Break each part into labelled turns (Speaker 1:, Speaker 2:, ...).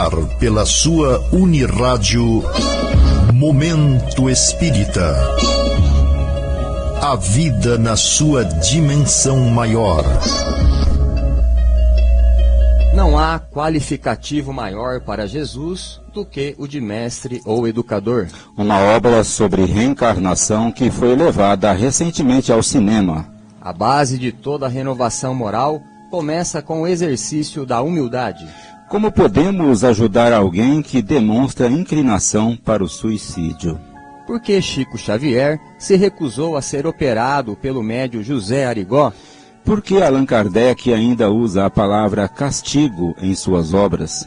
Speaker 1: ar pela sua Unirádio Momento Espírita. A vida na sua dimensão maior.
Speaker 2: Não há qualificativo maior para Jesus do que o de mestre ou educador.
Speaker 3: Uma obra sobre reencarnação que foi levada recentemente ao cinema.
Speaker 2: A base de toda renovação moral começa com o exercício da humildade.
Speaker 3: Como podemos ajudar alguém que demonstra inclinação para o suicídio?
Speaker 2: Por que Chico Xavier se recusou a ser operado pelo médium José Arigó?
Speaker 3: Por que Allan Kardec ainda usa a palavra castigo em suas obras?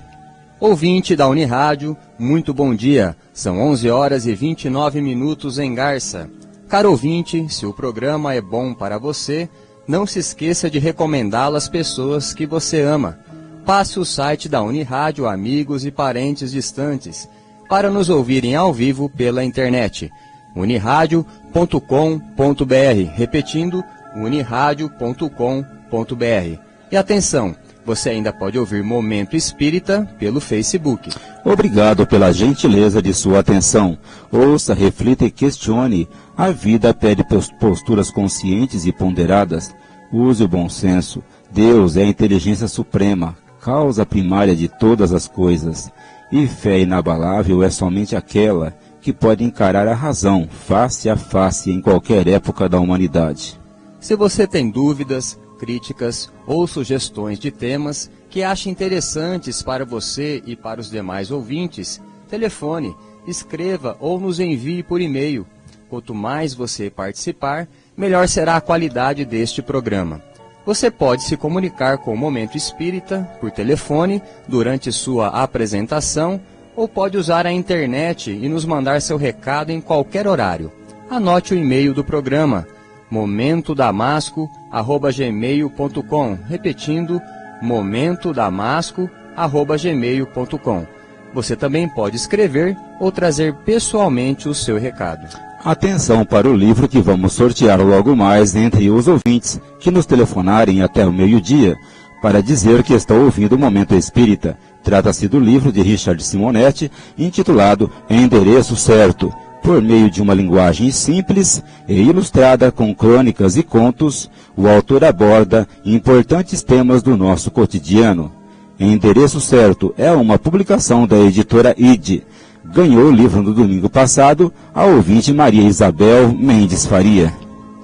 Speaker 2: Ouvinte da Unirádio, muito bom dia. São 11 horas e 29 minutos em Garça. Caro ouvinte, se o programa é bom para você, não se esqueça de recomendá-lo às pessoas que você ama. Passe o site da Unirádio a amigos e parentes distantes, para nos ouvirem ao vivo pela internet. uniradio.com.br, repetindo, uniradio.com.br. E atenção, você ainda pode ouvir Momento Espírita pelo Facebook.
Speaker 3: Obrigado pela gentileza de sua atenção. Ouça, reflita e questione. A vida pede posturas conscientes e ponderadas. Use o bom senso. Deus é a inteligência suprema, causa primária de todas as coisas. E fé inabalável é somente aquela que pode encarar a razão face a face em qualquer época da humanidade.
Speaker 2: Se você tem dúvidas, críticas ou sugestões de temas que acha interessantes para você e para os demais ouvintes, telefone, escreva ou nos envie por e-mail. Quanto mais você participar, melhor será a qualidade deste programa. Você pode se comunicar com o Momento Espírita por telefone durante sua apresentação ou pode usar a internet e nos mandar seu recado em qualquer horário. Anote o e-mail do programa, momentodamasco@gmail.com, repetindo, momentodamasco@gmail.com. Você também pode escrever ou trazer pessoalmente o seu recado.
Speaker 3: Atenção para o livro que vamos sortear logo mais entre os ouvintes que nos telefonarem até o meio-dia para dizer que estão ouvindo o Momento Espírita. Trata-se do livro de Richard Simonetti, intitulado Endereço Certo. Por meio de uma linguagem simples e ilustrada com crônicas e contos, o autor aborda importantes temas do nosso cotidiano. Endereço Certo é uma publicação da editora ID. Ganhou o livro no domingo passado a ouvinte Maria Isabel Mendes Faria.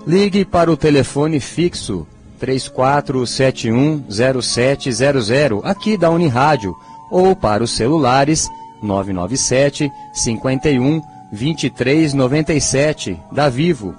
Speaker 2: Ligue para o telefone fixo 34710700 aqui da Unirádio ou para os celulares 997 51 2397 da Vivo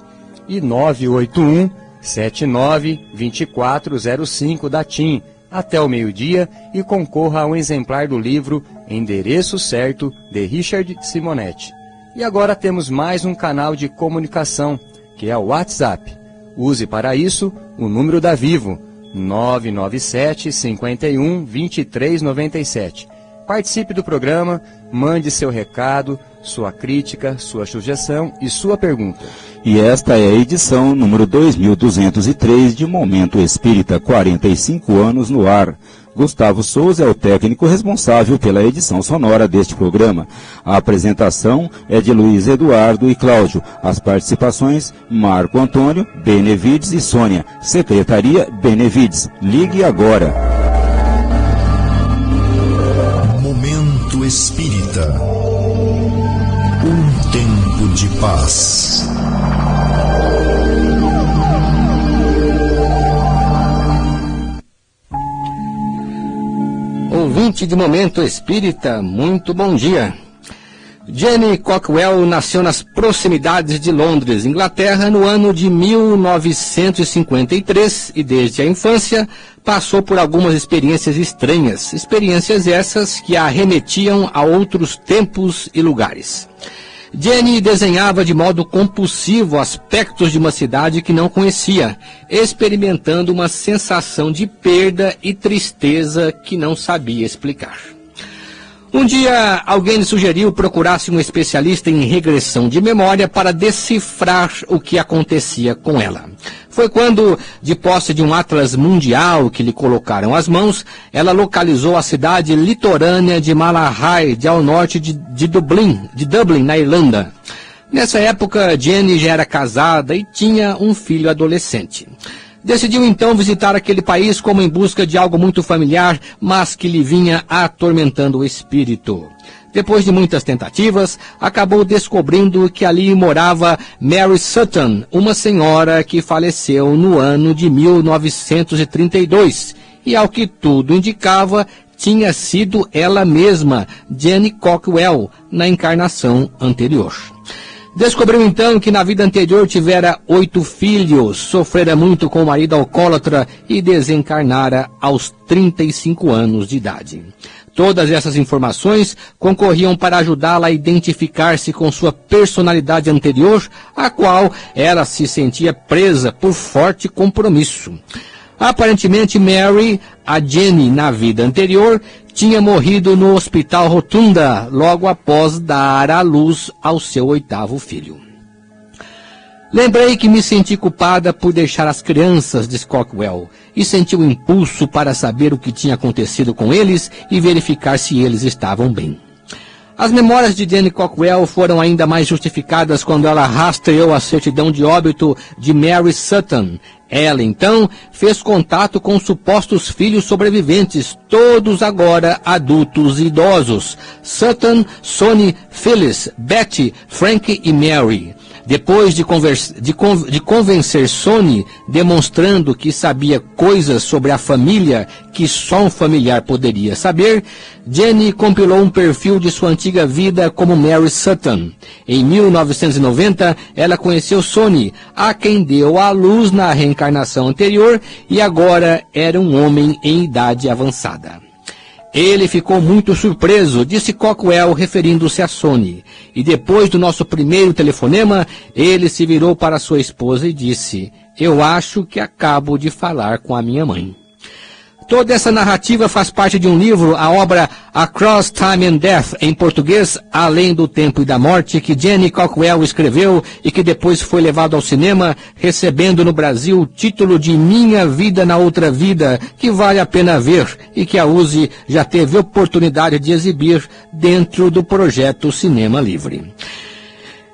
Speaker 2: e 981 79 2405 da TIM até o meio-dia e concorra a um exemplar do livro Endereço Certo de Richard Simonetti. E agora temos mais um canal de comunicação, que é o WhatsApp. Use para isso o número da Vivo 997 51 2397. Participe do programa, mande seu recado, sua crítica, sua sugestão e sua pergunta.
Speaker 3: E esta é a edição número 2203 de Momento Espírita, 45 anos no ar. Gustavo Souza é o técnico responsável pela edição sonora deste programa. A apresentação é de Luiz Eduardo e Cláudio. As participações, Marco Antônio, Benevides e Sônia. Secretaria Benevides. Ligue agora.
Speaker 1: Momento Espírita. Um tempo de paz.
Speaker 4: Ouvinte de Momento Espírita, muito bom dia. Jenny Cockwell nasceu nas proximidades de Londres, Inglaterra, no ano de 1953 e desde a infância passou por algumas experiências estranhas, experiências essas que a remetiam a outros tempos e lugares. Jenny desenhava de modo compulsivo aspectos de uma cidade que não conhecia, experimentando uma sensação de perda e tristeza que não sabia explicar. Um dia, alguém lhe sugeriu procurasse um especialista em regressão de memória para decifrar o que acontecia com ela. Foi quando, de posse de um atlas mundial que lhe colocaram às mãos, ela localizou a cidade litorânea de Malahide, ao norte de Dublin, na Irlanda. Nessa época, Jenny já era casada e tinha um filho adolescente. Decidiu então visitar aquele país como em busca de algo muito familiar, mas que lhe vinha atormentando o espírito. Depois de muitas tentativas, acabou descobrindo que ali morava Mary Sutton, uma senhora que faleceu no ano de 1932, e ao que tudo indicava, tinha sido ela mesma, Jenny Cockwell, na encarnação anterior. Descobriu então que na vida anterior tivera 8 filhos, sofrera muito com o marido alcoólatra e desencarnara aos 35 anos de idade. Todas essas informações concorriam para ajudá-la a identificar-se com sua personalidade anterior, a qual ela se sentia presa por forte compromisso. Aparentemente, Mary, a Jenny na vida anterior, tinha morrido no Hospital Rotunda, logo após dar à luz ao seu 8º filho. Lembrei que me senti culpada por deixar as crianças, disse Cockwell, e senti o impulso para saber o que tinha acontecido com eles e verificar se eles estavam bem. As memórias de Jenny Cockwell foram ainda mais justificadas quando ela rastreou a certidão de óbito de Mary Sutton. Ela, então, fez contato com supostos filhos sobreviventes, todos agora adultos e idosos. Sutton, Sonny, Phyllis, Betty, Frank e Mary. Depois de convencer Sonny, demonstrando que sabia coisas sobre a família que só um familiar poderia saber, Jenny compilou um perfil de sua antiga vida como Mary Sutton. Em 1990, ela conheceu Sonny, a quem deu à luz na reencarnação anterior e agora era um homem em idade avançada. Ele ficou muito surpreso, disse Cockwell, referindo-se a Sonny. E depois do nosso primeiro telefonema, ele se virou para sua esposa e disse: "Eu acho que acabo de falar com a minha mãe." Toda essa narrativa faz parte de um livro, a obra Across Time and Death, em português, Além do Tempo e da Morte, que Jenny Cockwell escreveu e que depois foi levado ao cinema, recebendo no Brasil o título de Minha Vida na Outra Vida, que vale a pena ver e que a USE já teve oportunidade de exibir dentro do projeto Cinema Livre.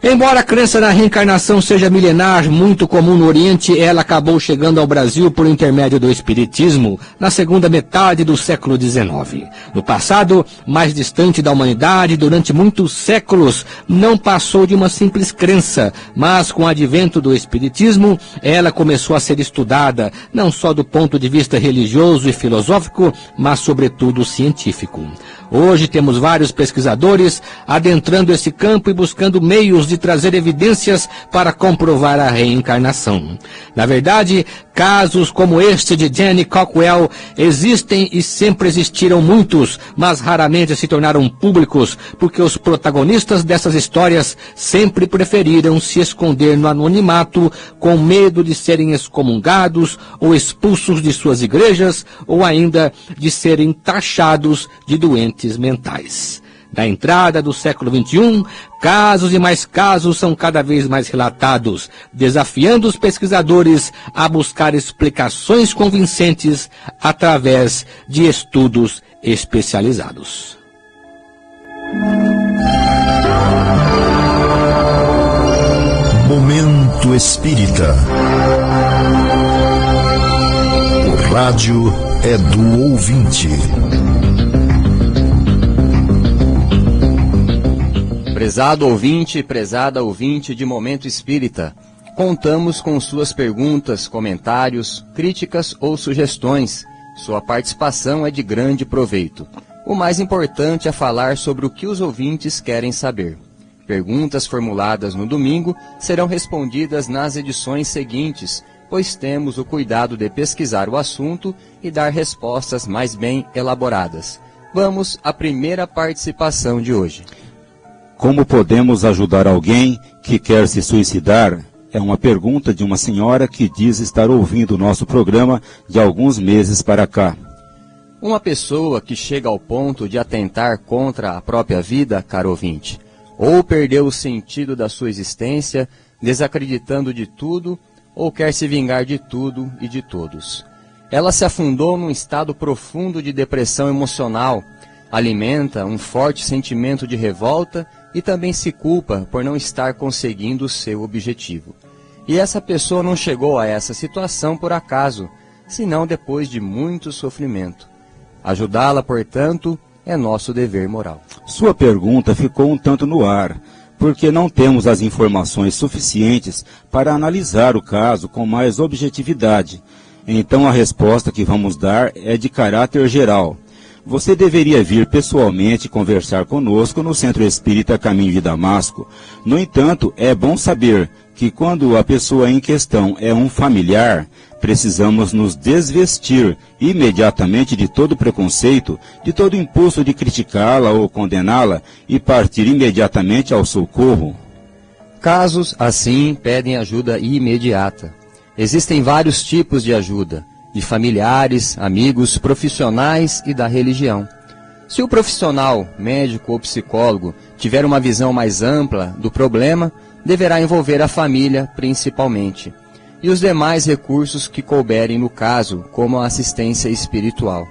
Speaker 4: Embora a crença na reencarnação seja milenar, muito comum no Oriente, ela acabou chegando ao Brasil por intermédio do Espiritismo na segunda metade do século XIX. No passado, mais distante da humanidade, durante muitos séculos, não passou de uma simples crença, mas com o advento do Espiritismo, ela começou a ser estudada, não só do ponto de vista religioso e filosófico, mas sobretudo científico. Hoje temos vários pesquisadores adentrando esse campo e buscando meios de trazer evidências para comprovar a reencarnação. Na verdade, casos como este de Jenny Cockwell existem e sempre existiram muitos, mas raramente se tornaram públicos, porque os protagonistas dessas histórias sempre preferiram se esconder no anonimato com medo de serem excomungados ou expulsos de suas igrejas ou ainda de serem taxados de doentes mentais. Na entrada do século XXI, casos e mais casos são cada vez mais relatados, desafiando os pesquisadores a buscar explicações convincentes através de estudos especializados.
Speaker 1: Momento Espírita. O rádio é do ouvinte.
Speaker 2: Prezado ouvinte, prezada ouvinte de Momento Espírita, contamos com suas perguntas, comentários, críticas ou sugestões. Sua participação é de grande proveito. O mais importante é falar sobre o que os ouvintes querem saber. Perguntas formuladas no domingo serão respondidas nas edições seguintes, pois temos o cuidado de pesquisar o assunto e dar respostas mais bem elaboradas. Vamos à primeira participação de hoje.
Speaker 3: Como podemos ajudar alguém que quer se suicidar? É uma pergunta de uma senhora que diz estar ouvindo o nosso programa de alguns meses para cá.
Speaker 2: Uma pessoa que chega ao ponto de atentar contra a própria vida, caro ouvinte, ou perdeu o sentido da sua existência, desacreditando de tudo, ou quer se vingar de tudo e de todos. Ela se afundou num estado profundo de depressão emocional, alimenta um forte sentimento de revolta e também se culpa por não estar conseguindo o seu objetivo. E essa pessoa não chegou a essa situação por acaso, senão depois de muito sofrimento. Ajudá-la, portanto, é nosso dever moral.
Speaker 3: Sua pergunta ficou um tanto no ar, porque não temos as informações suficientes para analisar o caso com mais objetividade. Então a resposta que vamos dar é de caráter geral. Você deveria vir pessoalmente conversar conosco no Centro Espírita Caminho de Damasco. No entanto, é bom saber que quando a pessoa em questão é um familiar, precisamos nos desvestir imediatamente de todo preconceito, de todo impulso de criticá-la ou condená-la e partir imediatamente ao socorro.
Speaker 2: Casos assim pedem ajuda imediata. Existem vários tipos de ajuda, de familiares, amigos, profissionais e da religião. Se o profissional, médico ou psicólogo, tiver uma visão mais ampla do problema, deverá envolver a família principalmente, e os demais recursos que couberem no caso, como a assistência espiritual.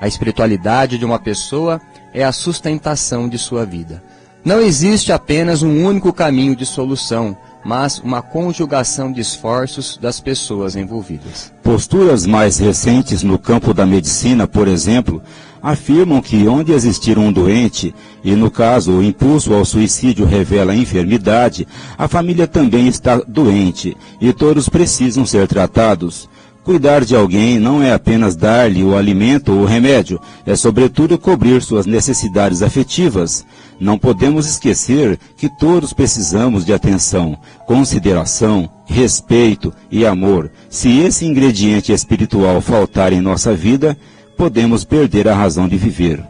Speaker 2: A espiritualidade de uma pessoa é a sustentação de sua vida. Não existe apenas um único caminho de solução, mas uma conjugação de esforços das pessoas envolvidas.
Speaker 3: Posturas mais recentes no campo da medicina, por exemplo, afirmam que onde existir um doente, e no caso o impulso ao suicídio revela a enfermidade, a família também está doente e todos precisam ser tratados. Cuidar de alguém não é apenas dar-lhe o alimento ou o remédio, é sobretudo cobrir suas necessidades afetivas. Não podemos esquecer que todos precisamos de atenção, consideração, respeito e amor. Se esse ingrediente espiritual faltar em nossa vida, podemos perder a razão de viver.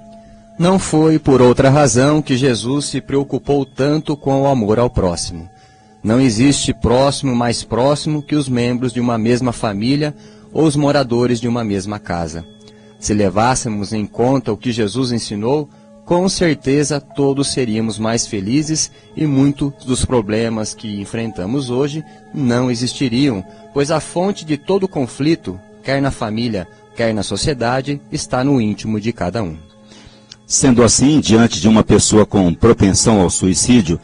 Speaker 2: Não foi por outra razão que Jesus se preocupou tanto com o amor ao próximo. Não existe próximo mais próximo que os membros de uma mesma família ou os moradores de uma mesma casa. Se levássemos em conta o que Jesus ensinou, com certeza todos seríamos mais felizes e muitos dos problemas que enfrentamos hoje não existiriam, pois a fonte de todo conflito, quer na família, quer na sociedade, está no íntimo de cada um.
Speaker 3: Sendo assim, diante de uma pessoa com propensão ao suicídio,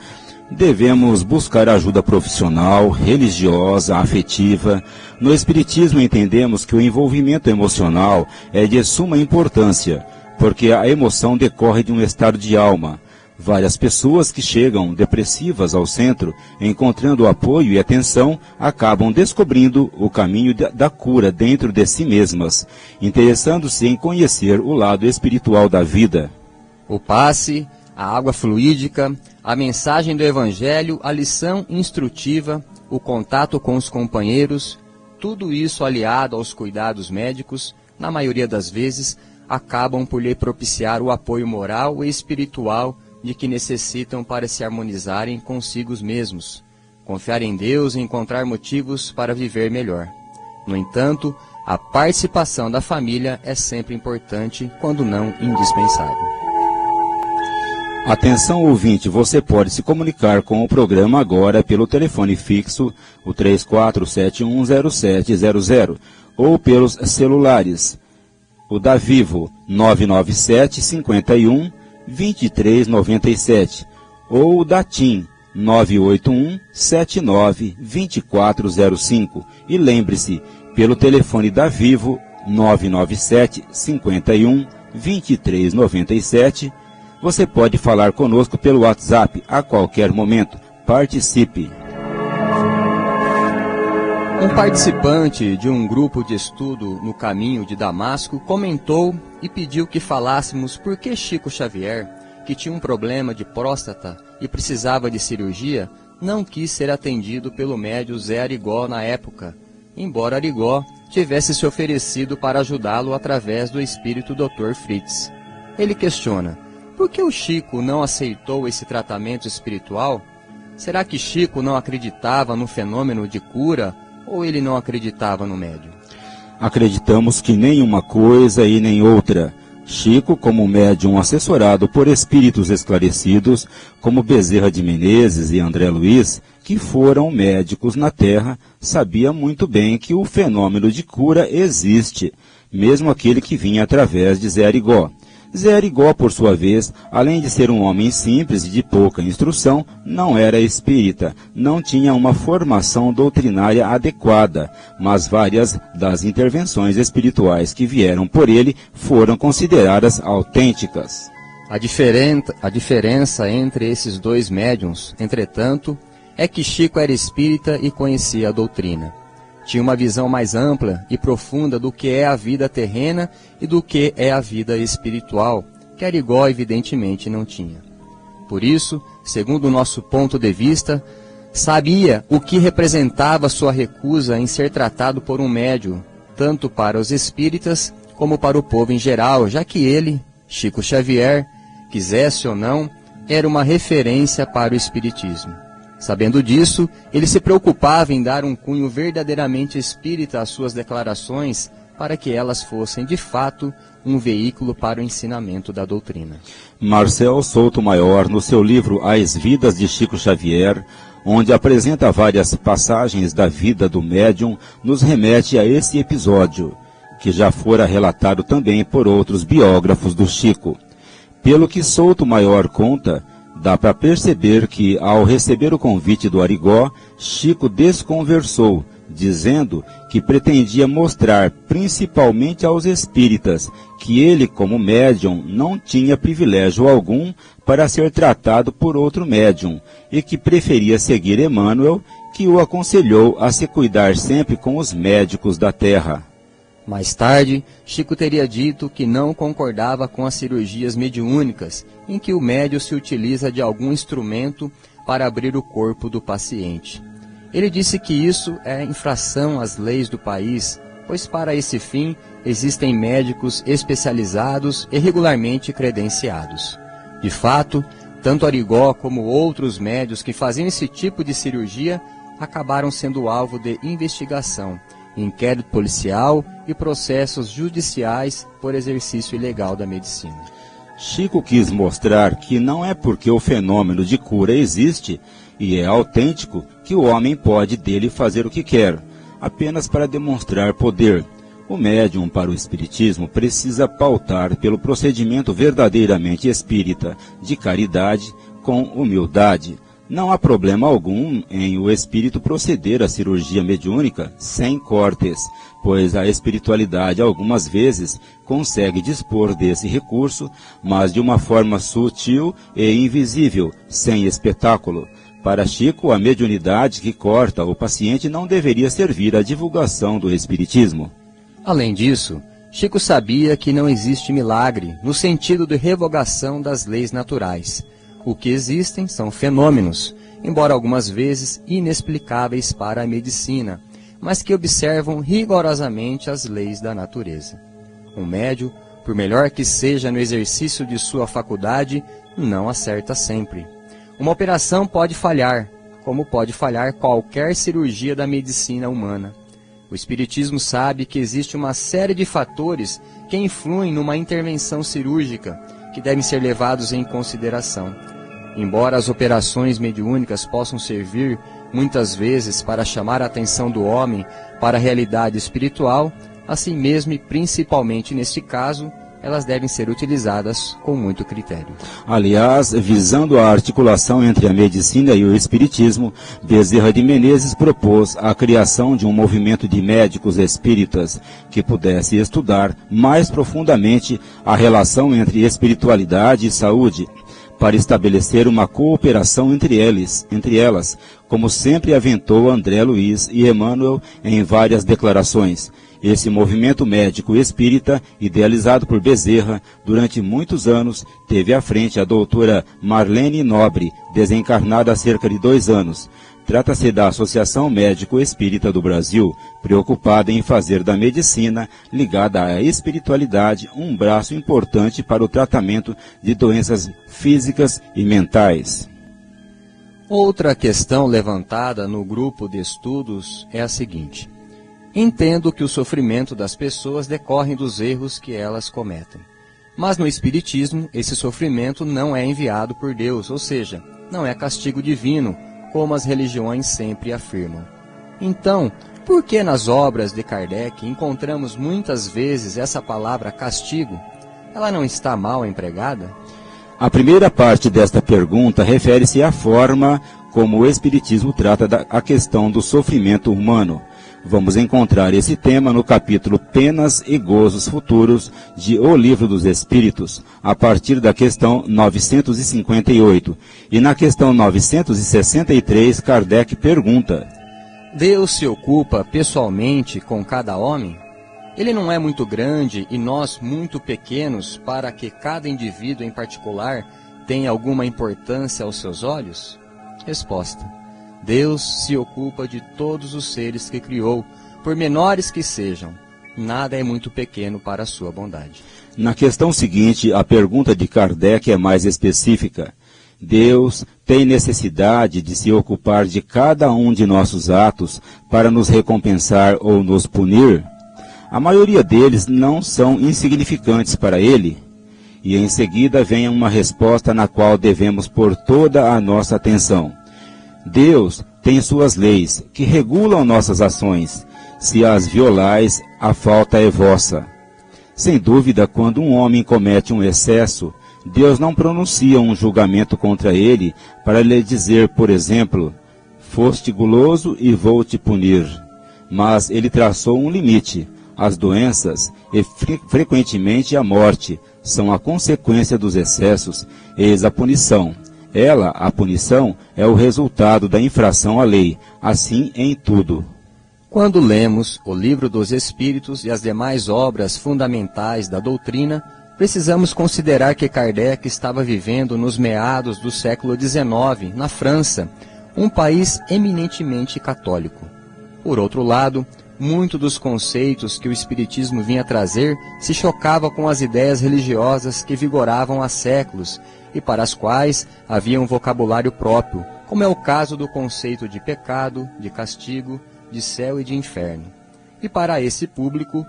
Speaker 3: devemos buscar ajuda profissional, religiosa, afetiva. No Espiritismo entendemos que o envolvimento emocional é de suma importância, porque a emoção decorre de um estado de alma. Várias pessoas que chegam depressivas ao centro, encontrando apoio e atenção, acabam descobrindo o caminho da cura dentro de si mesmas, interessando-se em conhecer o lado espiritual da vida.
Speaker 2: O passe, a água fluídica, a mensagem do Evangelho, a lição instrutiva, o contato com os companheiros, tudo isso aliado aos cuidados médicos, na maioria das vezes, acabam por lhe propiciar o apoio moral e espiritual de que necessitam para se harmonizarem consigo mesmos, confiar em Deus e encontrar motivos para viver melhor. No entanto, a participação da família é sempre importante, quando não indispensável.
Speaker 3: Atenção ouvinte, você pode se comunicar com o programa agora pelo telefone fixo, o 34710700, ou pelos celulares, o da Vivo 997 51 2397, ou o da TIM 981 79 2405. E lembre-se, pelo telefone da Vivo 997 51 2397, você pode falar conosco pelo WhatsApp a qualquer momento. Participe!
Speaker 2: Um participante de um grupo de estudo no Caminho de Damasco comentou e pediu que falássemos por que Chico Xavier, que tinha um problema de próstata e precisava de cirurgia, não quis ser atendido pelo médium Zé Arigó na época, embora Arigó tivesse se oferecido para ajudá-lo através do espírito Dr. Fritz. Ele questiona: por que o Chico não aceitou esse tratamento espiritual? Será que Chico não acreditava no fenômeno de cura ou ele não acreditava no médium?
Speaker 3: Acreditamos que nem uma coisa e nem outra. Chico, como médium assessorado por espíritos esclarecidos, como Bezerra de Menezes e André Luiz, que foram médicos na Terra, sabia muito bem que o fenômeno de cura existe, mesmo aquele que vinha através de Zé Arigó. Zé Arigó, por sua vez, além de ser um homem simples e de pouca instrução, não era espírita, não tinha uma formação doutrinária adequada, mas várias das intervenções espirituais que vieram por ele foram consideradas autênticas.
Speaker 2: A diferença entre esses dois médiuns, entretanto, é que Chico era espírita e conhecia a doutrina. Tinha uma visão mais ampla e profunda do que é a vida terrena e do que é a vida espiritual, que Arigó evidentemente não tinha. Por isso, segundo o nosso ponto de vista, sabia o que representava sua recusa em ser tratado por um médium, tanto para os espíritas como para o povo em geral, já que ele, Chico Xavier, quisesse ou não, era uma referência para o espiritismo. Sabendo disso, ele se preocupava em dar um cunho verdadeiramente espírita às suas declarações, para que elas fossem, de fato, um veículo para o ensinamento da doutrina.
Speaker 3: Marcel Souto-Maior, no seu livro As Vidas de Chico Xavier, onde apresenta várias passagens da vida do médium, nos remete a esse episódio, que já fora relatado também por outros biógrafos do Chico. Pelo que Souto-Maior conta, dá para perceber que, ao receber o convite do Arigó, Chico desconversou, dizendo que pretendia mostrar principalmente aos espíritas que ele, como médium, não tinha privilégio algum para ser tratado por outro médium e que preferia seguir Emmanuel, que o aconselhou a se cuidar sempre com os médicos da terra.
Speaker 2: Mais tarde, Chico teria dito que não concordava com as cirurgias mediúnicas, em que o médium se utiliza de algum instrumento para abrir o corpo do paciente. Ele disse que isso é infração às leis do país, pois para esse fim existem médicos especializados e regularmente credenciados. De fato, tanto Arigó como outros médios que faziam esse tipo de cirurgia acabaram sendo alvo de investigação, inquérito policial e processos judiciais por exercício ilegal da medicina.
Speaker 3: Chico quis mostrar que não é porque o fenômeno de cura existe e é autêntico que o homem pode dele fazer o que quer, apenas para demonstrar poder. O médium para o espiritismo precisa pautar pelo procedimento verdadeiramente espírita, de caridade, com humildade. Não há problema algum em o espírito proceder à cirurgia mediúnica sem cortes, pois a espiritualidade algumas vezes consegue dispor desse recurso, mas de uma forma sutil e invisível, sem espetáculo. Para Chico, a mediunidade que corta o paciente não deveria servir à divulgação do espiritismo.
Speaker 2: Além disso, Chico sabia que não existe milagre no sentido de revogação das leis naturais. O que existem são fenômenos, embora algumas vezes inexplicáveis para a medicina, mas que observam rigorosamente as leis da natureza. Um médium, por melhor que seja no exercício de sua faculdade, não acerta sempre. Uma operação pode falhar, como pode falhar qualquer cirurgia da medicina humana. O Espiritismo sabe que existe uma série de fatores que influem numa intervenção cirúrgica, que devem ser levados em consideração. Embora as operações mediúnicas possam servir, muitas vezes, para chamar a atenção do homem para a realidade espiritual, assim mesmo e principalmente neste caso, elas devem ser utilizadas com muito critério.
Speaker 3: Aliás, visando a articulação entre a medicina e o espiritismo, Bezerra de Menezes propôs a criação de um movimento de médicos espíritas que pudesse estudar mais profundamente a relação entre espiritualidade e saúde, para estabelecer uma cooperação entre elas, como sempre aventou André Luiz e Emmanuel em várias declarações. Esse movimento médico espírita, idealizado por Bezerra, durante muitos anos, teve à frente a doutora Marlene Nobre, desencarnada há cerca de 2 anos. Trata-se da Associação Médico Espírita do Brasil, preocupada em fazer da medicina, ligada à espiritualidade, um braço importante para o tratamento de doenças físicas e mentais.
Speaker 2: Outra questão levantada no grupo de estudos é a seguinte: entendo que o sofrimento das pessoas decorre dos erros que elas cometem. Mas no Espiritismo, esse sofrimento não é enviado por Deus, ou seja, não é castigo divino, como as religiões sempre afirmam. Então, por que nas obras de Kardec encontramos muitas vezes essa palavra castigo? Ela não está mal empregada?
Speaker 3: A primeira parte desta pergunta refere-se à forma como o Espiritismo trata a questão do sofrimento humano. Vamos encontrar esse tema no capítulo Penas e Gozos Futuros de O Livro dos Espíritos, a partir da questão 958. E na questão 963, Kardec pergunta:
Speaker 2: Deus se ocupa pessoalmente com cada homem? Ele não é muito grande e nós muito pequenos para que cada indivíduo em particular tenha alguma importância aos seus olhos? Resposta: Deus se ocupa de todos os seres que criou, por menores que sejam. Nada é muito pequeno para a sua bondade.
Speaker 3: Na questão seguinte, a pergunta de Kardec é mais específica. Deus tem necessidade de se ocupar de cada um de nossos atos para nos recompensar ou nos punir? A maioria deles não são insignificantes para Ele. E em seguida vem uma resposta na qual devemos pôr toda a nossa atenção. Deus tem suas leis, que regulam nossas ações. Se as violais, a falta é vossa. Sem dúvida, quando um homem comete um excesso, Deus não pronuncia um julgamento contra ele para lhe dizer, por exemplo, foste guloso e vou te punir. Mas ele traçou um limite. As doenças e frequentemente a morte são a consequência dos excessos, eis a punição. Ela, a punição, é o resultado da infração à lei, assim em tudo.
Speaker 2: Quando lemos o Livro dos Espíritos e as demais obras fundamentais da doutrina, precisamos considerar que Kardec estava vivendo nos meados do século XIX, na França, um país eminentemente católico. Por outro lado, muito dos conceitos que o Espiritismo vinha trazer se chocava com as ideias religiosas que vigoravam há séculos e para as quais havia um vocabulário próprio, como é o caso do conceito de pecado, de castigo, de céu e de inferno. E para esse público,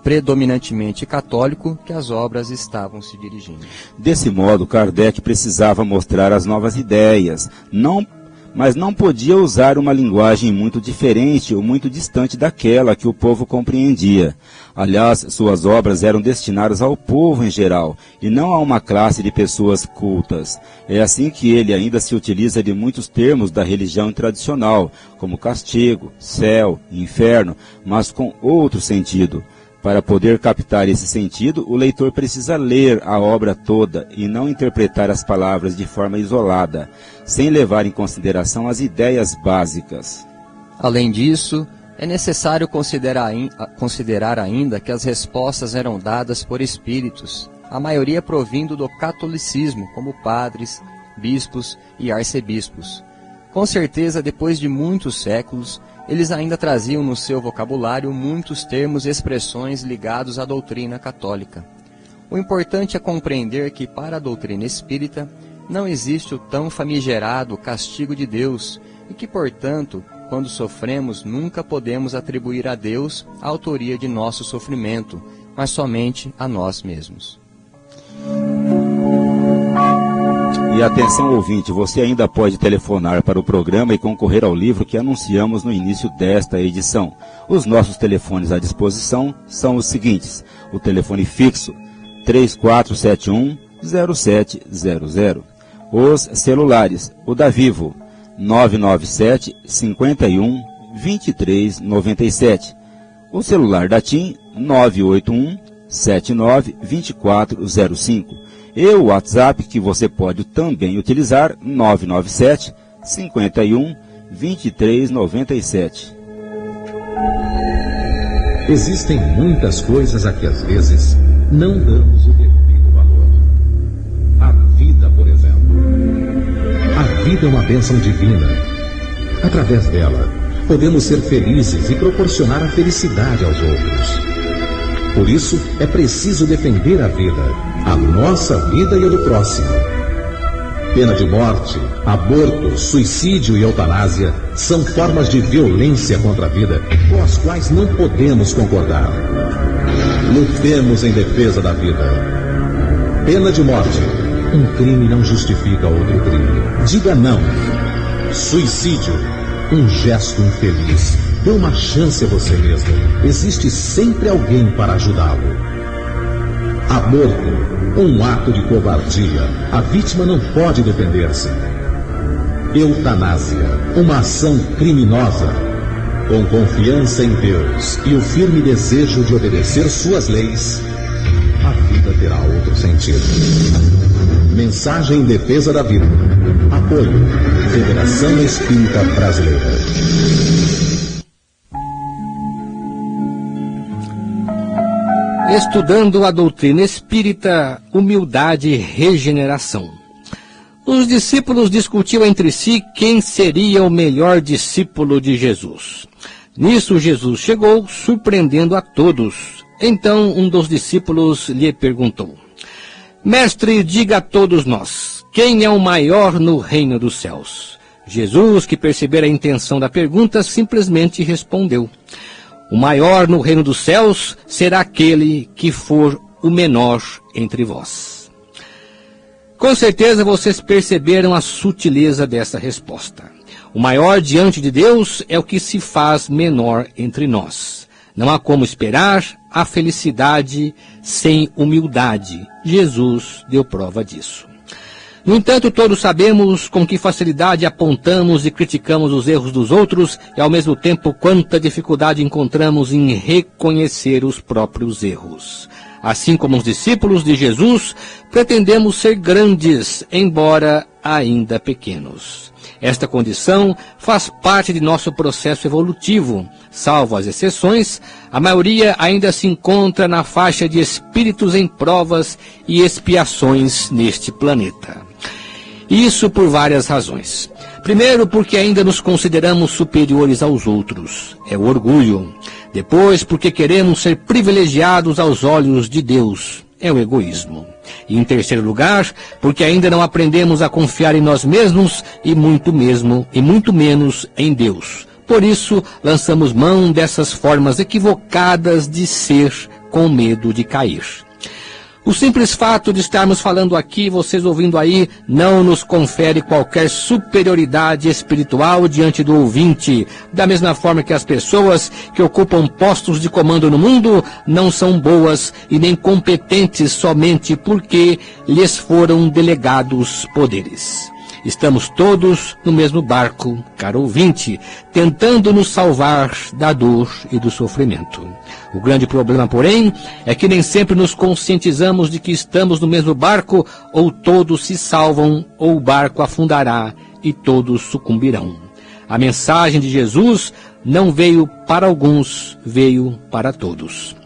Speaker 2: predominantemente católico, que as obras estavam se dirigindo.
Speaker 3: Desse modo, Kardec precisava mostrar as novas ideias, mas não podia usar uma linguagem muito diferente ou muito distante daquela que o povo compreendia. Aliás, suas obras eram destinadas ao povo em geral, e não a uma classe de pessoas cultas. É assim que ele ainda se utiliza de muitos termos da religião tradicional, como castigo, céu, inferno, mas com outro sentido. Para poder captar esse sentido, o leitor precisa ler a obra toda e não interpretar as palavras de forma isolada, sem levar em consideração as ideias básicas.
Speaker 2: Além disso, é necessário considerar ainda que as respostas eram dadas por espíritos, a maioria provindo do catolicismo, como padres, bispos e arcebispos. Com certeza, depois de muitos séculos, eles ainda traziam no seu vocabulário muitos termos e expressões ligados à doutrina católica. O importante é compreender que, para a doutrina espírita, não existe o tão famigerado castigo de Deus e que, portanto, quando sofremos, nunca podemos atribuir a Deus a autoria de nosso sofrimento, mas somente a nós mesmos.
Speaker 3: E atenção ouvinte, você ainda pode telefonar para o programa e concorrer ao livro que anunciamos no início desta edição. Os nossos telefones à disposição são os seguintes: o telefone fixo 3471-0700. Os celulares, o da Vivo 997 51 23 97. O celular da TIM 981 79 2405. E o WhatsApp, que você pode também utilizar, 997 51 23 97.
Speaker 5: Existem muitas coisas a que às vezes não damos o devido valor. A vida, por exemplo. A vida é uma bênção divina. Através dela, podemos ser felizes e proporcionar a felicidade aos outros. Por isso, é preciso defender a vida, a nossa vida e a do próximo. Pena de morte, aborto, suicídio e eutanásia são formas de violência contra a vida com as quais não podemos concordar. Lutemos em defesa da vida. Pena de morte. Um crime não justifica outro crime. Diga não. Suicídio. Um gesto infeliz. Dê uma chance a você mesmo. Existe sempre alguém para ajudá-lo. Aborto. Um ato de covardia. A vítima não pode defender-se. Eutanásia. Uma ação criminosa. Com confiança em Deus e o firme desejo de obedecer suas leis, a vida terá outro sentido. Mensagem em defesa da vida. Apoio. Federação Espírita Brasileira.
Speaker 4: Estudando a doutrina espírita, humildade e regeneração. Os discípulos discutiam entre si quem seria o melhor discípulo de Jesus. Nisso Jesus chegou, surpreendendo a todos. Então um dos discípulos lhe perguntou: Mestre, diga a todos nós, quem é o maior no reino dos céus? Jesus, que percebera a intenção da pergunta, simplesmente respondeu: O maior no reino dos céus será aquele que for o menor entre vós. Com certeza vocês perceberam a sutileza dessa resposta. O maior diante de Deus é o que se faz menor entre nós. Não há como esperar a felicidade sem humildade. Jesus deu prova disso. No entanto, todos sabemos com que facilidade apontamos e criticamos os erros dos outros e, ao mesmo tempo, quanta dificuldade encontramos em reconhecer os próprios erros. Assim como os discípulos de Jesus, pretendemos ser grandes, embora ainda pequenos. Esta condição faz parte de nosso processo evolutivo. Salvo as exceções, a maioria ainda se encontra na faixa de espíritos em provas e expiações neste planeta. Isso por várias razões. Primeiro, porque ainda nos consideramos superiores aos outros. É o orgulho. Depois, porque queremos ser privilegiados aos olhos de Deus. É o egoísmo. E em terceiro lugar, porque ainda não aprendemos a confiar em nós mesmos e muito menos em Deus. Por isso, lançamos mão dessas formas equivocadas de ser com medo de cair. O simples fato de estarmos falando aqui, vocês ouvindo aí, não nos confere qualquer superioridade espiritual diante do ouvinte. Da mesma forma que as pessoas que ocupam postos de comando no mundo não são boas e nem competentes somente porque lhes foram delegados poderes. Estamos todos no mesmo barco, caro ouvinte, tentando nos salvar da dor e do sofrimento. O grande problema, porém, é que nem sempre nos conscientizamos de que estamos no mesmo barco, ou todos se salvam, ou o barco afundará e todos sucumbirão. A mensagem de Jesus não veio para alguns, veio para todos.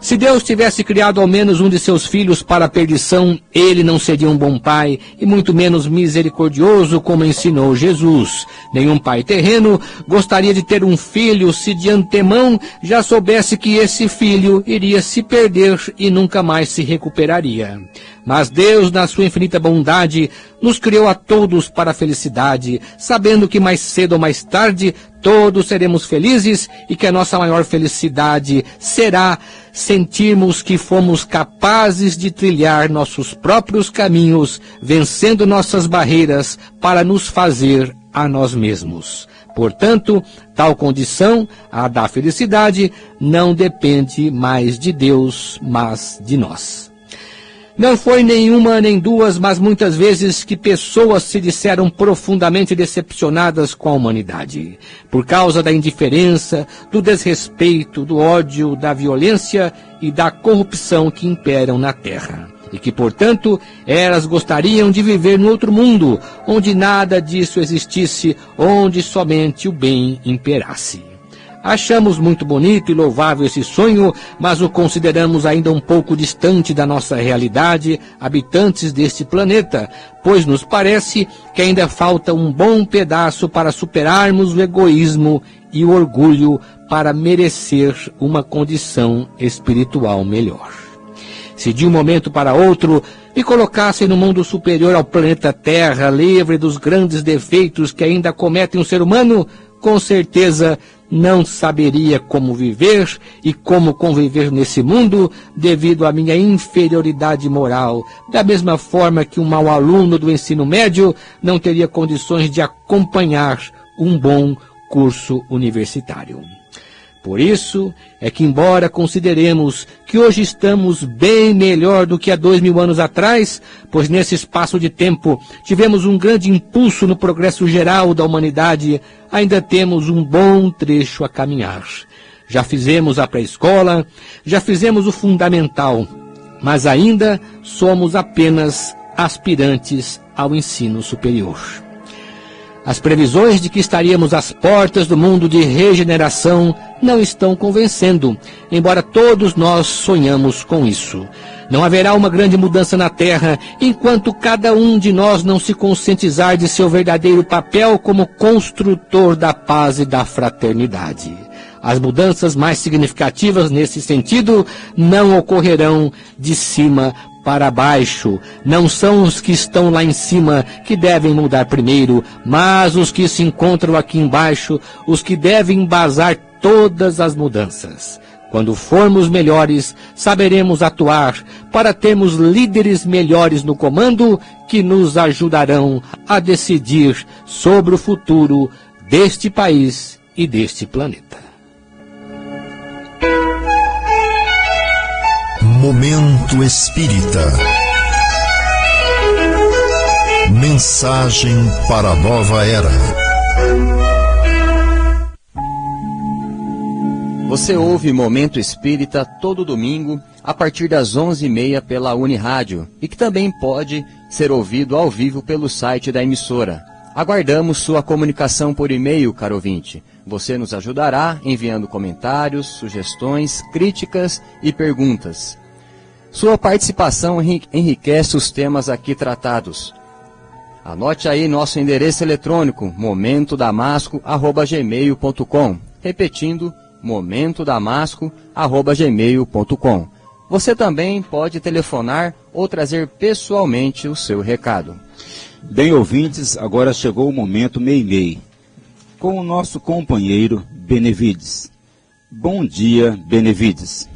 Speaker 4: Se Deus tivesse criado ao menos um de seus filhos para a perdição, ele não seria um bom pai, e muito menos misericordioso, como ensinou Jesus. Nenhum pai terreno gostaria de ter um filho se de antemão já soubesse que esse filho iria se perder e nunca mais se recuperaria. Mas Deus, na sua infinita bondade, nos criou a todos para a felicidade, sabendo que mais cedo ou mais tarde todos seremos felizes e que a nossa maior felicidade será sentirmos que fomos capazes de trilhar nossos próprios caminhos, vencendo nossas barreiras para nos fazer a nós mesmos. Portanto, tal condição, a da felicidade, não depende mais de Deus, mas de nós. Não foi nenhuma nem duas, mas muitas vezes que pessoas se disseram profundamente decepcionadas com a humanidade, por causa da indiferença, do desrespeito, do ódio, da violência e da corrupção que imperam na Terra. E que, portanto, elas gostariam de viver no outro mundo, onde nada disso existisse, onde somente o bem imperasse. Achamos muito bonito e louvável esse sonho, mas o consideramos ainda um pouco distante da nossa realidade, habitantes deste planeta, pois nos parece que ainda falta um bom pedaço para superarmos o egoísmo e o orgulho para merecer uma condição espiritual melhor. Se de um momento para outro me colocassem no mundo superior ao planeta Terra, livre dos grandes defeitos que ainda cometem o ser humano, com certeza não saberia como viver e como conviver nesse mundo devido à minha inferioridade moral, da mesma forma que um mau aluno do ensino médio não teria condições de acompanhar um bom curso universitário. Por isso é que, embora consideremos que hoje estamos bem melhor do que há 2000 anos atrás, pois nesse espaço de tempo tivemos um grande impulso no progresso geral da humanidade, ainda temos um bom trecho a caminhar. Já fizemos a pré-escola, já fizemos o fundamental, mas ainda somos apenas aspirantes ao ensino superior. As previsões de que estaríamos às portas do mundo de regeneração não estão convencendo, embora todos nós sonhamos com isso. Não haverá uma grande mudança na Terra enquanto cada um de nós não se conscientizar de seu verdadeiro papel como construtor da paz e da fraternidade. As mudanças mais significativas nesse sentido não ocorrerão de cima para baixo. Não são os que estão lá em cima que devem mudar primeiro, mas os que se encontram aqui embaixo, os que devem embasar todas as mudanças. Quando formos melhores, saberemos atuar para termos líderes melhores no comando que nos ajudarão a decidir sobre o futuro deste país e deste planeta.
Speaker 1: Momento Espírita. Mensagem para a nova era.
Speaker 2: Você ouve Momento Espírita todo domingo a partir das 11h30 pela Unirádio e que também pode ser ouvido ao vivo pelo site da emissora. Aguardamos sua comunicação por e-mail, caro ouvinte. Você nos ajudará enviando comentários, sugestões, críticas e perguntas. Sua participação enriquece os temas aqui tratados. Anote aí nosso endereço eletrônico, momentodamasco@gmail.com. Repetindo, momentodamasco@gmail.com. Você também pode telefonar ou trazer pessoalmente o seu recado.
Speaker 3: Bem, ouvintes, agora chegou o momento Meimei, com o nosso companheiro Benevides. Bom dia, Benevides.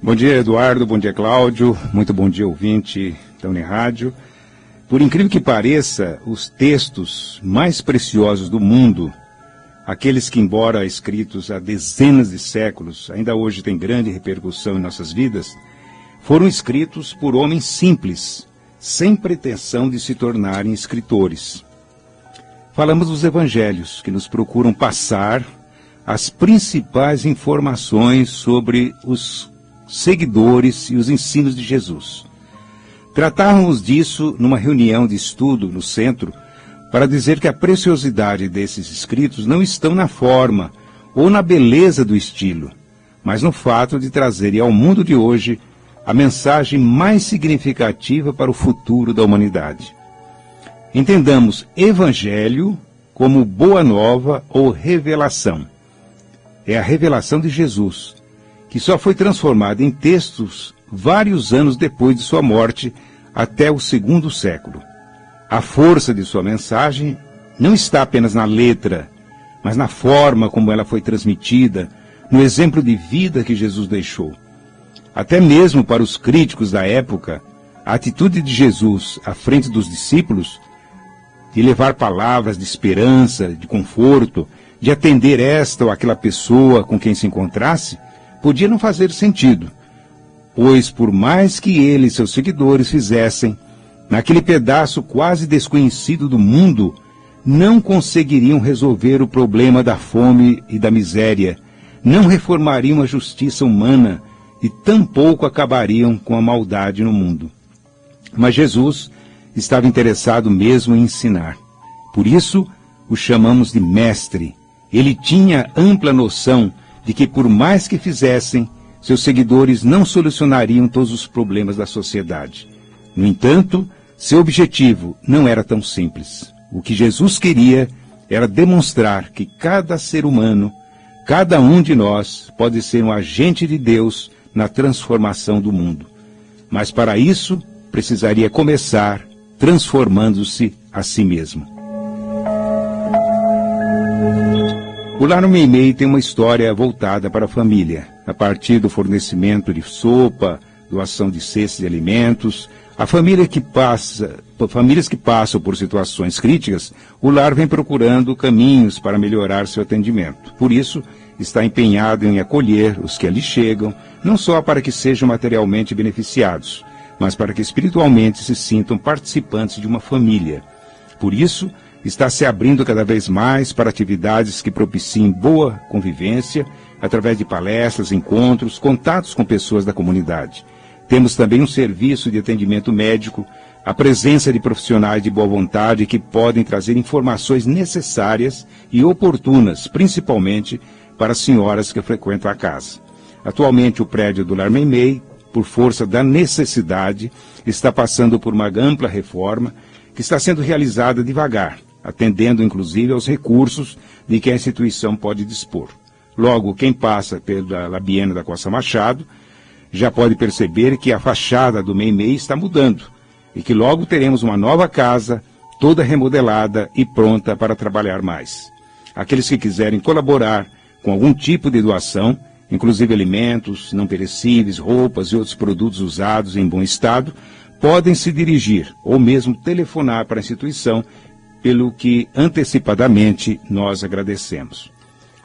Speaker 6: Bom dia, Eduardo, bom dia, Cláudio, muito bom dia, ouvinte da Unirádio. Por incrível que pareça, os textos mais preciosos do mundo, aqueles que, embora escritos há dezenas de séculos, ainda hoje têm grande repercussão em nossas vidas, foram escritos por homens simples, sem pretensão de se tornarem escritores. Falamos dos evangelhos, que nos procuram passar as principais informações sobre os seguidores e os ensinos de Jesus. Tratávamos disso numa reunião de estudo no centro, para dizer que a preciosidade desses escritos não estão na forma ou na beleza do estilo, mas no fato de trazerem ao mundo de hoje a mensagem mais significativa para o futuro da humanidade. Entendamos Evangelho como boa nova ou revelação. É a revelação de Jesus, que só foi transformada em textos vários anos depois de sua morte, até o 2º século. A força de sua mensagem não está apenas na letra, mas na forma como ela foi transmitida, no exemplo de vida que Jesus deixou. Até mesmo para os críticos da época, a atitude de Jesus à frente dos discípulos, de levar palavras de esperança, de conforto, de atender esta ou aquela pessoa com quem se encontrasse, podia não fazer sentido, pois por mais que ele e seus seguidores fizessem, naquele pedaço quase desconhecido do mundo, não conseguiriam resolver o problema da fome e da miséria, não reformariam a justiça humana e tampouco acabariam com a maldade no mundo. Mas Jesus estava interessado mesmo em ensinar. Por isso, o chamamos de mestre. Ele tinha ampla noção de que, por mais que fizessem, seus seguidores não solucionariam todos os problemas da sociedade. No entanto, seu objetivo não era tão simples. O que Jesus queria era demonstrar que cada ser humano, cada um de nós, pode ser um agente de Deus na transformação do mundo. Mas para isso, precisaria começar transformando-se a si mesmo. O Lar Meimei tem uma história voltada para a família, a partir do fornecimento de sopa, doação de cestas de alimentos. Famílias que passam por situações críticas, o lar vem procurando caminhos para melhorar seu atendimento. Por isso, está empenhado em acolher os que ali chegam, não só para que sejam materialmente beneficiados, mas para que espiritualmente se sintam participantes de uma família. Por isso, está se abrindo cada vez mais para atividades que propiciem boa convivência, através de palestras, encontros, contatos com pessoas da comunidade. Temos também um serviço de atendimento médico, a presença de profissionais de boa vontade que podem trazer informações necessárias e oportunas, principalmente para as senhoras que frequentam a casa. Atualmente, o prédio do Lar Meimei, por força da necessidade, está passando por uma ampla reforma que está sendo realizada devagar, atendendo inclusive aos recursos de que a instituição pode dispor. Logo, quem passa pela Labieno da Costa Machado já pode perceber que a fachada do Meimei está mudando e que logo teremos uma nova casa, toda remodelada e pronta para trabalhar mais. Aqueles que quiserem colaborar com algum tipo de doação, inclusive alimentos, não perecíveis, roupas e outros produtos usados em bom estado, podem se dirigir ou mesmo telefonar para a instituição, pelo que antecipadamente nós agradecemos.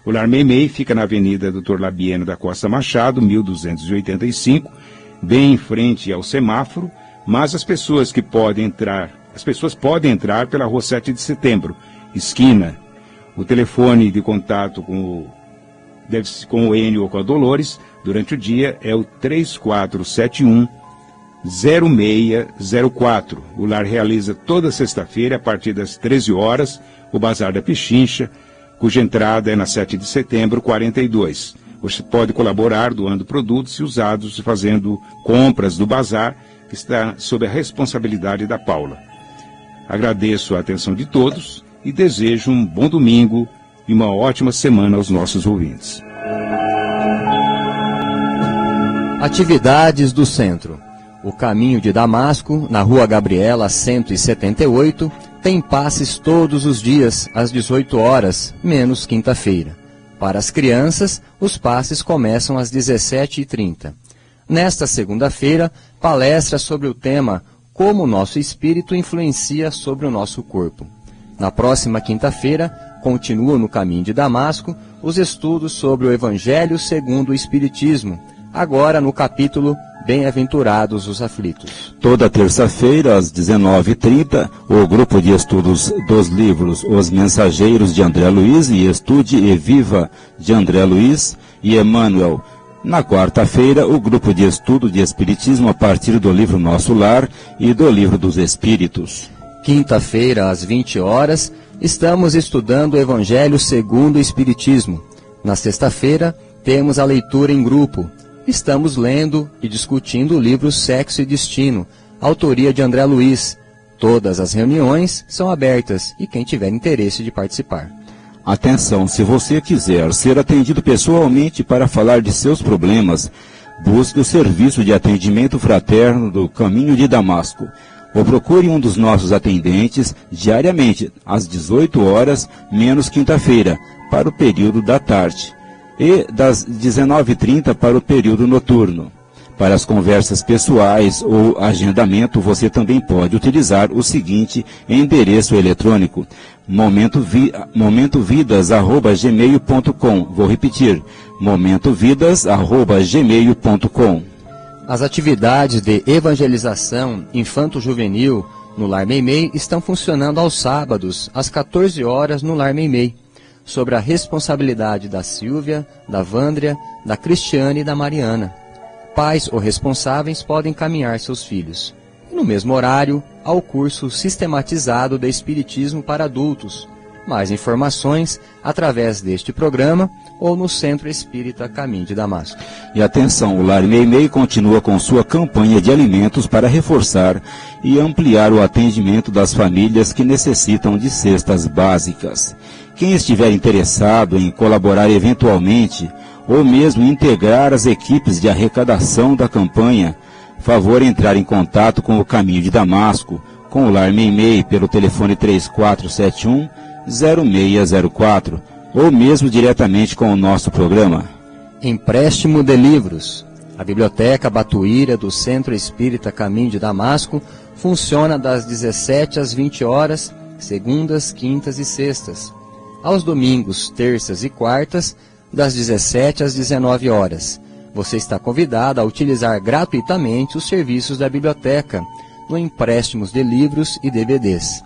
Speaker 6: O Lar Meimei fica na Avenida Dr. Labieno da Costa Machado, 1285, bem em frente ao semáforo, mas as pessoas podem entrar pela Rua 7 de Setembro, esquina. O telefone de contato com o Enio ou com a Dolores, durante o dia, é o 3471-0604. O lar realiza toda sexta-feira, a partir das 13 horas, o Bazar da Pichincha, cuja entrada é na 7 de setembro, 42. Você pode colaborar doando produtos e usados e fazendo compras do bazar, que está sob a responsabilidade da Paula. Agradeço a atenção de todos e desejo um bom domingo e uma ótima semana aos nossos ouvintes.
Speaker 2: Atividades do Centro. O Caminho de Damasco, na Rua Gabriela 178, tem passes todos os dias, às 18 horas, menos quinta-feira. Para as crianças, os passes começam às 17h30. Nesta segunda-feira, palestra sobre o tema Como o nosso espírito influencia sobre o nosso corpo. Na próxima quinta-feira, continua no Caminho de Damasco os estudos sobre o Evangelho segundo o Espiritismo, agora no capítulo Bem-aventurados os aflitos.
Speaker 3: Toda terça-feira, às 19h30, o grupo de estudos dos livros Os Mensageiros de André Luiz e Estude e Viva de André Luiz e Emmanuel. Na quarta-feira, o grupo de estudo de Espiritismo a partir do livro Nosso Lar e do Livro dos Espíritos.
Speaker 2: Quinta-feira, às 20 horas, estamos estudando o Evangelho segundo o Espiritismo. Na sexta-feira, temos a leitura em grupo. Estamos lendo e discutindo o livro Sexo e Destino, autoria de André Luiz. Todas as reuniões são abertas e quem tiver interesse de participar.
Speaker 3: Atenção, se você quiser ser atendido pessoalmente para falar de seus problemas, busque o serviço de atendimento fraterno do Caminho de Damasco. Ou procure um dos nossos atendentes diariamente, às 18 horas, menos quinta-feira, para o período da tarde. E das 19h30 para o período noturno. Para as conversas pessoais ou agendamento, você também pode utilizar o seguinte endereço eletrônico: momentovidas@gmail.com. Vou repetir: momentovidas@gmail.com.
Speaker 2: As atividades de evangelização infanto-juvenil no Lar Meimei estão funcionando aos sábados, às 14 horas no Lar Meimei, sobre a responsabilidade da Silvia, da Vândria, da Cristiane e da Mariana. Pais ou responsáveis podem encaminhar seus filhos. E no mesmo horário, há o curso sistematizado de Espiritismo para adultos. Mais informações através deste programa ou no Centro Espírita Caminho de Damasco.
Speaker 3: E atenção, o Lar Meimei continua com sua campanha de alimentos para reforçar e ampliar o atendimento das famílias que necessitam de cestas básicas. Quem estiver interessado em colaborar eventualmente ou mesmo integrar as equipes de arrecadação da campanha, favor entrar em contato com o Caminho de Damasco, com o Lar Meimei pelo telefone 3471-0604 ou mesmo diretamente com o nosso programa.
Speaker 2: Empréstimo de livros. A Biblioteca Batuíra do Centro Espírita Caminho de Damasco funciona das 17 às 20 horas, segundas, quintas e sextas. Aos domingos, terças e quartas, das 17 às 19 horas. Você está convidado a utilizar gratuitamente os serviços da biblioteca, no empréstimos de livros e DVDs.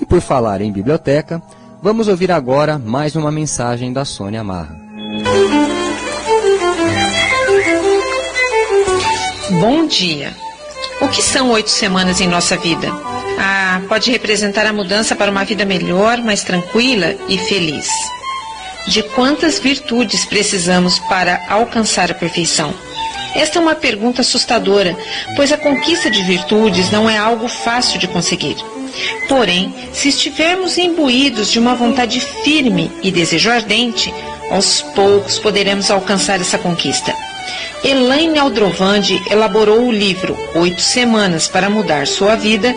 Speaker 2: E por falar em biblioteca, vamos ouvir agora mais uma mensagem da Sônia Marra.
Speaker 7: Bom dia. O que são 8 semanas em nossa vida? Pode representar a mudança para uma vida melhor, mais tranquila e feliz. De quantas virtudes precisamos para alcançar a perfeição? Esta é uma pergunta assustadora, pois a conquista de virtudes não é algo fácil de conseguir. Porém, se estivermos imbuídos de uma vontade firme e desejo ardente, aos poucos poderemos alcançar essa conquista. Elaine Aldrovandi elaborou o livro 8 Semanas para Mudar Sua Vida,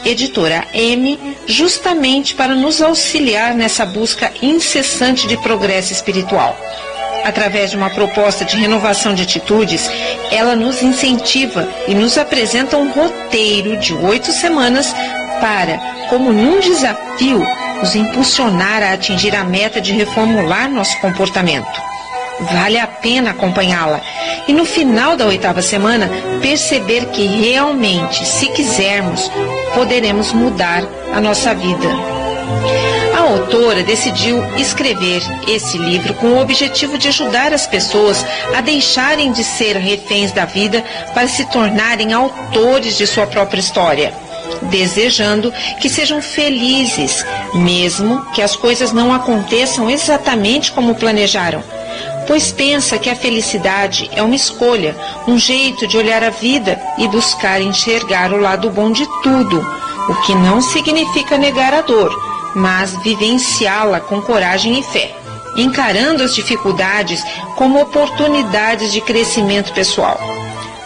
Speaker 7: editora M, justamente para nos auxiliar nessa busca incessante de progresso espiritual. Através de uma proposta de renovação de atitudes, ela nos incentiva e nos apresenta um roteiro de 8 semanas para, como num desafio, nos impulsionar a atingir a meta de reformular nosso comportamento. Vale a pena acompanhá-la e no final da 8ª semana perceber que realmente, se quisermos, poderemos mudar a nossa vida. A autora decidiu escrever esse livro com o objetivo de ajudar as pessoas a deixarem de ser reféns da vida para se tornarem autores de sua própria história, desejando que sejam felizes, mesmo que as coisas não aconteçam exatamente como planejaram. Pois pensa que a felicidade é uma escolha, um jeito de olhar a vida e buscar enxergar o lado bom de tudo, o que não significa negar a dor, mas vivenciá-la com coragem e fé, encarando as dificuldades como oportunidades de crescimento pessoal.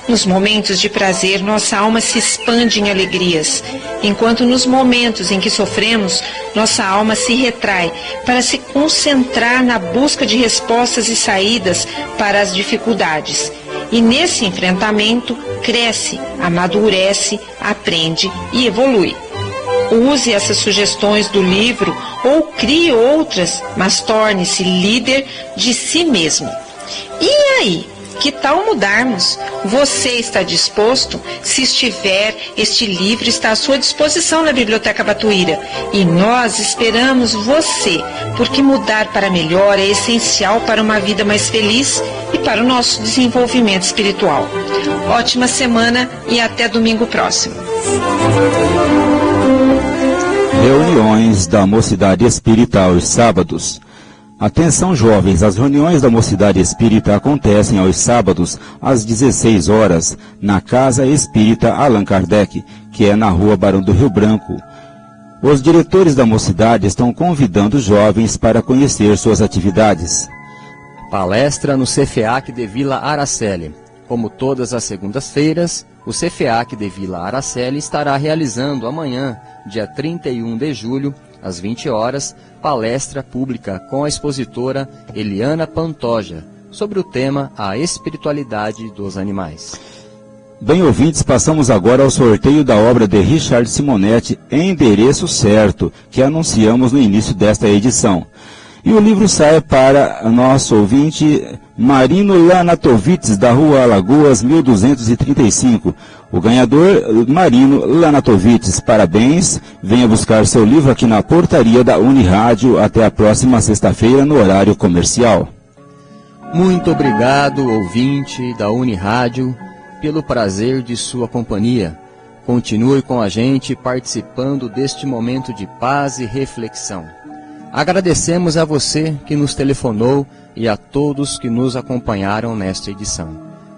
Speaker 7: Nos momentos de prazer, nossa alma se expande em alegrias, enquanto nos momentos em que sofremos, nossa alma se retrai para se concentrar na busca de respostas e saídas para as dificuldades. E nesse enfrentamento, cresce, amadurece, aprende e evolui. Use essas sugestões do livro ou crie outras, mas torne-se líder de si mesmo. E aí? Que tal mudarmos? Você está disposto? Se estiver, este livro está à sua disposição na Biblioteca Batuíra. E nós esperamos você, porque mudar para melhor é essencial para uma vida mais feliz e para o nosso desenvolvimento espiritual. Ótima semana e até domingo próximo.
Speaker 3: Reuniões da Mocidade Espírita aos sábados. Atenção, jovens, as reuniões da Mocidade Espírita acontecem aos sábados, às 16 horas, na Casa Espírita Allan Kardec, que é na Rua Barão do Rio Branco. Os diretores da Mocidade estão convidando os jovens para conhecer suas atividades.
Speaker 2: Palestra no CFEAC de Vila Araceli. Como todas as segundas-feiras, o CFEAC de Vila Araceli estará realizando amanhã, dia 31 de julho, às 20 horas, palestra pública com a expositora Eliana Pantoja, sobre o tema A Espiritualidade dos Animais.
Speaker 3: Bem, ouvintes, passamos agora ao sorteio da obra de Richard Simonetti, Endereço Certo, que anunciamos no início desta edição. E o livro sai para nosso ouvinte Marino Lanatovitz, da Rua Alagoas, 1235. O ganhador, Marino Lanatovitz, parabéns. Venha buscar seu livro aqui na portaria da Unirádio até a próxima sexta-feira, no horário comercial.
Speaker 2: Muito obrigado, ouvinte da Unirádio, pelo prazer de sua companhia. Continue com a gente participando deste momento de paz e reflexão. Agradecemos a você que nos telefonou e a todos que nos acompanharam nesta edição.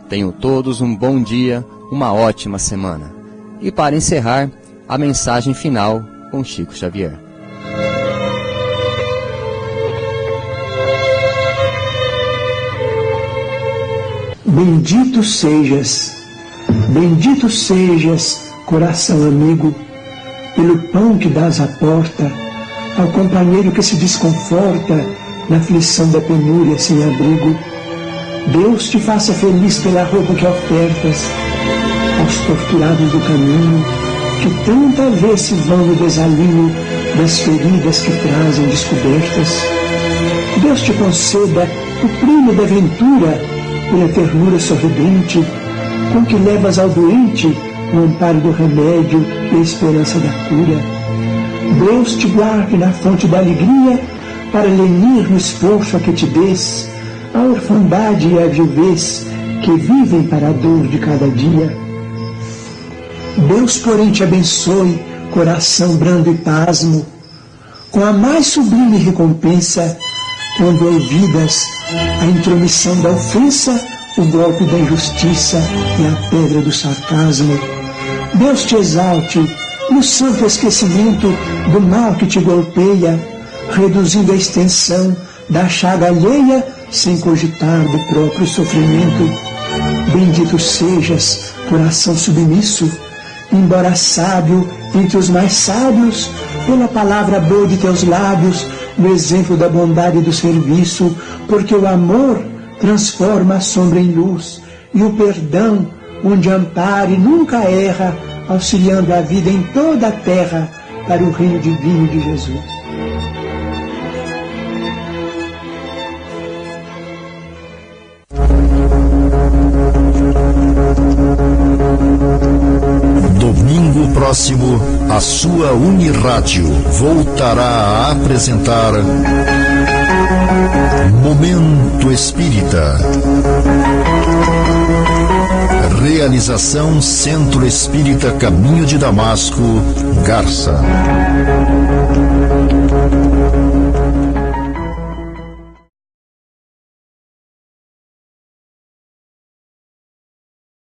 Speaker 2: Tenham todos um bom dia, uma ótima semana. E para encerrar, a mensagem final com Chico Xavier.
Speaker 8: Bendito sejas, coração amigo, pelo pão que dás à porta, ao companheiro que se desconforta na aflição da penúria sem abrigo. Deus te faça feliz pela roupa que ofertas aos torturados do caminho, que tanta vez se vão no desalinho das feridas que trazem descobertas. Deus te conceda o prêmio da ventura pela ternura sorridente com que levas ao doente o amparo do remédio e a esperança da cura. Deus te guarde na fonte da alegria para lenir no esforço a que te des a orfandade e a viuvez que vivem para a dor de cada dia. Deus, porém, te abençoe, coração brando e pasmo, com a mais sublime recompensa, quando ouvidas a intromissão da ofensa, o golpe da injustiça e a pedra do sarcasmo. Deus te exalte no santo esquecimento do mal que te golpeia, reduzindo a extensão da chaga alheia sem cogitar do próprio sofrimento. Bendito sejas, coração submisso, embora sábio entre os mais sábios, pela palavra boa de teus lábios, no exemplo da bondade e do serviço, porque o amor transforma a sombra em luz, e o perdão, onde ampare, nunca erra, auxiliando a vida em toda a terra para o reino divino de Jesus.
Speaker 1: Domingo próximo, a sua Unirádio voltará a apresentar Momento Espírita. Realização Centro Espírita Caminho de Damasco, Garça.